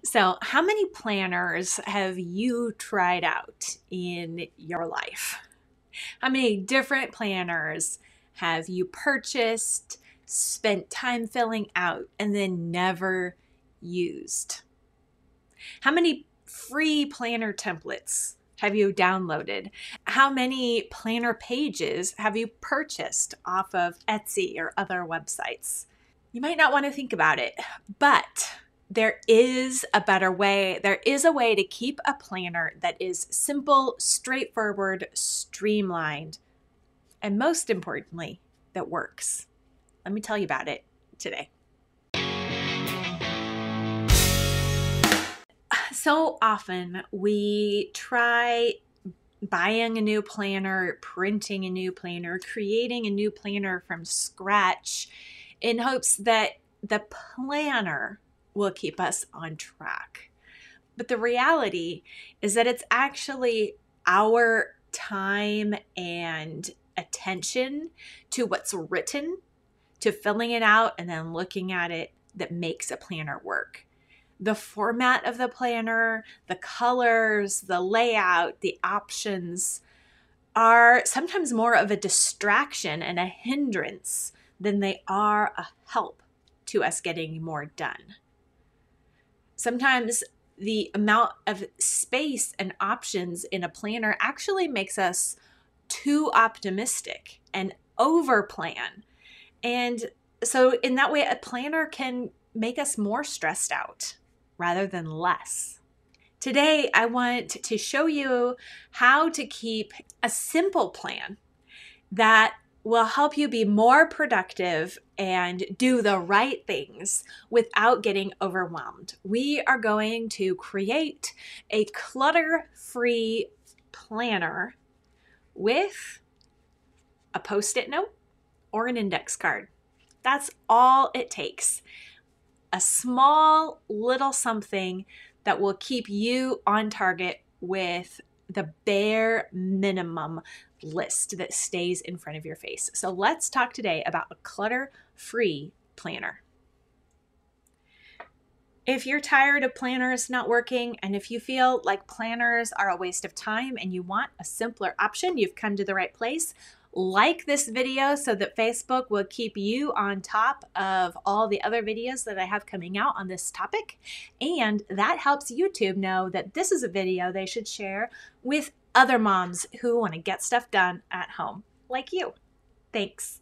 So, how many planners have you tried out in your life? How many different planners have you purchased, spent time filling out, and then never used? How many free planner templates have you downloaded? How many planner pages have you purchased off of Etsy or other websites? You might not want to think about it, but there is a better way. There is a way to keep a planner that is simple, straightforward, streamlined, and most importantly, that works. Let me tell you about it today. So often we try buying a new planner, printing a new planner, creating a new planner from scratch in hopes that the planner will keep us on track. But the reality is that it's actually our time and attention to what's written, to filling it out and then looking at it that makes a planner work. The format of the planner, the colors, the layout, the options are sometimes more of a distraction and a hindrance than they are a help to us getting more done. Sometimes the amount of space and options in a planner actually makes us too optimistic and over plan. And so in that way, a planner can make us more stressed out rather than less. Today, I want to show you how to keep a simple plan that will help you be more productive and do the right things without getting overwhelmed. We are going to create a clutter-free planner with a Post-it note or an index card. That's all it takes. A small little something that will keep you on target with the bare minimum list that stays in front of your face. So let's talk today about a clutter-free planner. If you're tired of planners not working, and if you feel like planners are a waste of time and you want a simpler option, you've come to the right place. Like this video so that Facebook will keep you on top of all the other videos that I have coming out on this topic. And that helps YouTube know that this is a video they should share with other moms who want to get stuff done at home, like you. Thanks.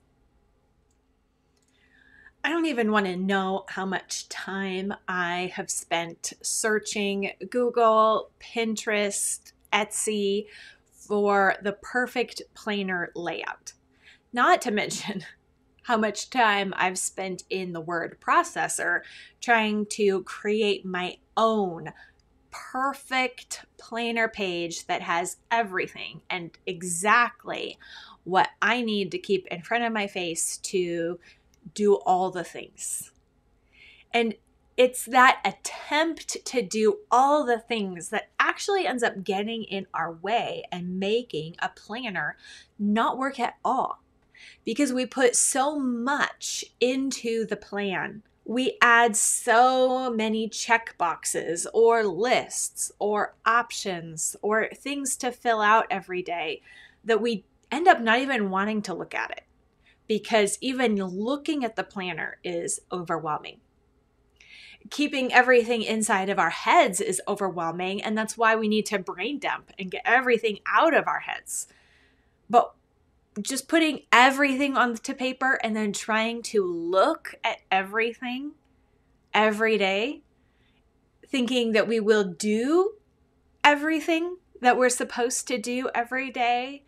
I don't even want to know how much time I have spent searching Google, Pinterest, Etsy for the perfect planner layout. Not to mention how much time I've spent in the word processor trying to create my own perfect planner page that has everything and exactly what I need to keep in front of my face to do all the things. And it's that attempt to do all the things that actually ends up getting in our way and making a planner not work at all. Because we put so much into the plan. We add so many check boxes or lists or options or things to fill out every day that we end up not even wanting to look at it, because even looking at the planner is overwhelming. Keeping everything inside of our heads is overwhelming, and that's why we need to brain dump and get everything out of our heads. But just putting everything onto paper and then trying to look at everything every day, thinking that we will do everything that we're supposed to do every day,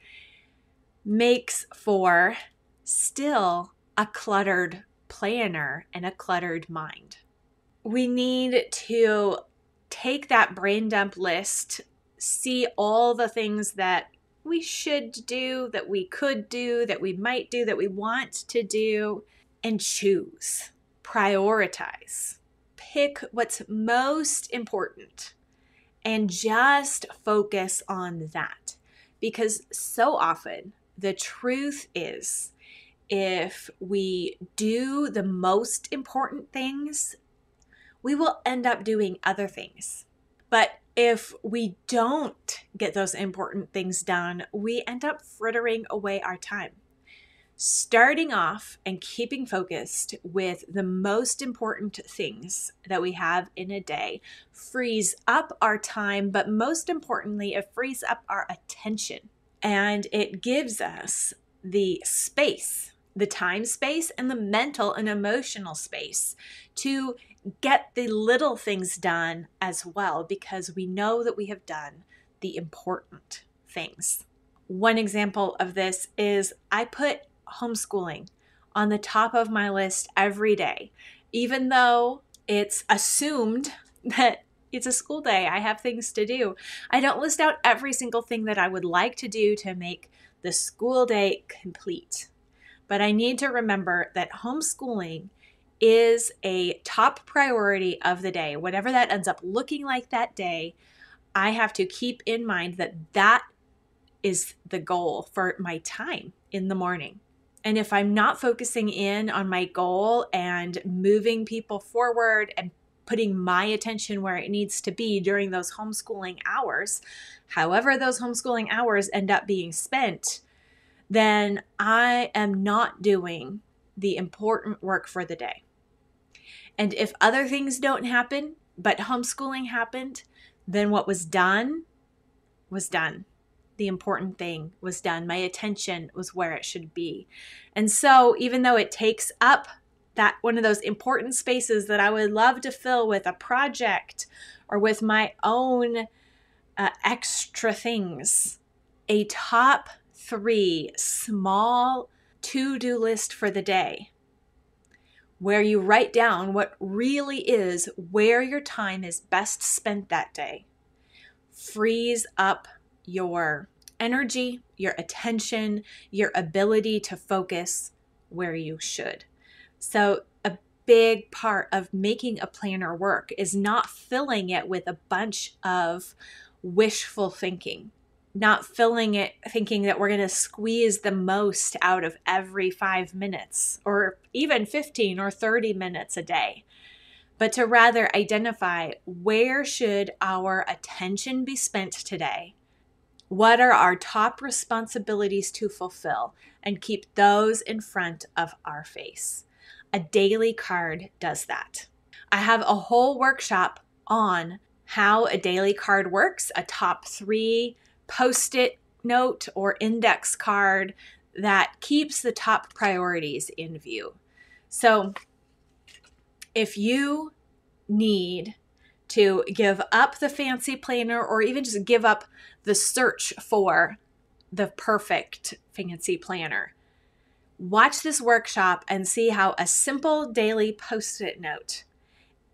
makes for still a cluttered planner and a cluttered mind. We need to take that brain dump list, see all the things that we should do, that we could do, that we might do, that we want to do, and choose, prioritize, pick what's most important, and just focus on that. Because so often the truth is, if we do the most important things, we will end up doing other things. But if we don't get those important things done, we end up frittering away our time. Starting off and keeping focused with the most important things that we have in a day frees up our time, but most importantly, it frees up our attention. And it gives us the space, the time space, and the mental and emotional space to get the little things done as well, because we know that we have done the important things. One example of this is I put homeschooling on the top of my list every day, even though it's assumed that it's a school day. I have things to do. I don't list out every single thing that I would like to do to make the school day complete. But I need to remember that homeschooling is a top priority of the day. Whatever that ends up looking like that day, I have to keep in mind that that is the goal for my time in the morning. And if I'm not focusing in on my goal and moving people forward and putting my attention where it needs to be during those homeschooling hours, however those homeschooling hours end up being spent, then I am not doing the important work for the day. And if other things don't happen, but homeschooling happened, then what was done was done. The important thing was done. My attention was where it should be. And so even though it takes up that one of those important spaces that I would love to fill with a project or with my own extra things, a top 3 small to-do list for the day where you write down what really is where your time is best spent that day frees up your energy, your attention, your ability to focus where you should. So a big part of making a planner work is not filling it with a bunch of wishful thinking, not filling it thinking that we're going to squeeze the most out of every 5 minutes or even 15 or 30 minutes a day, but to rather identify where should our attention be spent today. What are our top responsibilities to fulfill, and keep those in front of our face. A daily card does that. I have a whole workshop on how a daily card works, a top 3 Post-it note or index card that keeps the top priorities in view. So if you need to give up the fancy planner or even just give up the search for the perfect fancy planner, watch this workshop and see how a simple daily Post-it note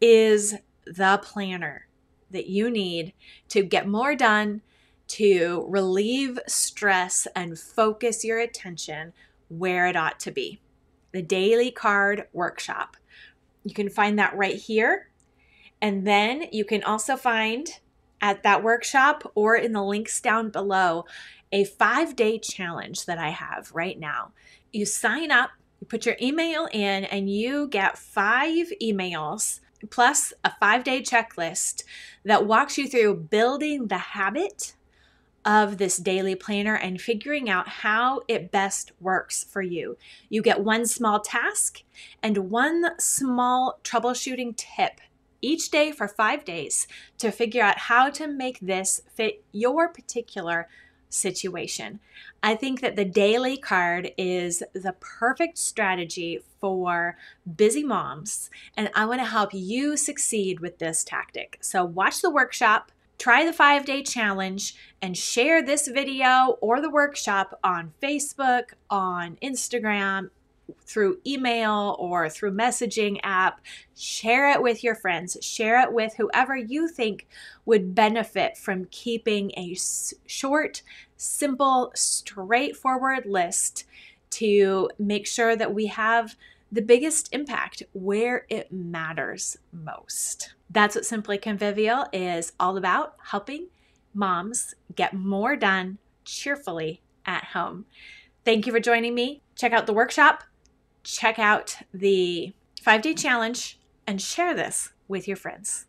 is the planner that you need to get more done, to relieve stress and focus your attention where it ought to be. The Daily Card Workshop. You can find that right here. And then you can also find at that workshop or in the links down below a 5-day challenge that I have right now. You sign up, you put your email in, and you get 5 emails plus a 5-day checklist that walks you through building the habit of this daily planner and figuring out how it best works for you. You get 1 small task and 1 small troubleshooting tip each day for 5 days to figure out how to make this fit your particular situation. I think that the daily card is the perfect strategy for busy moms, and I want to help you succeed with this tactic. So watch the workshop, try the 5-day challenge, and share this video or the workshop on Facebook, on Instagram, through email or through messaging app. Share it with your friends. Share it with whoever you think would benefit from keeping a short, simple, straightforward list to make sure that we have the biggest impact where it matters most. That's what Simply Convivial is all about, helping moms get more done cheerfully at home. Thank you for joining me. Check out the workshop, check out the 5-day challenge, and share this with your friends.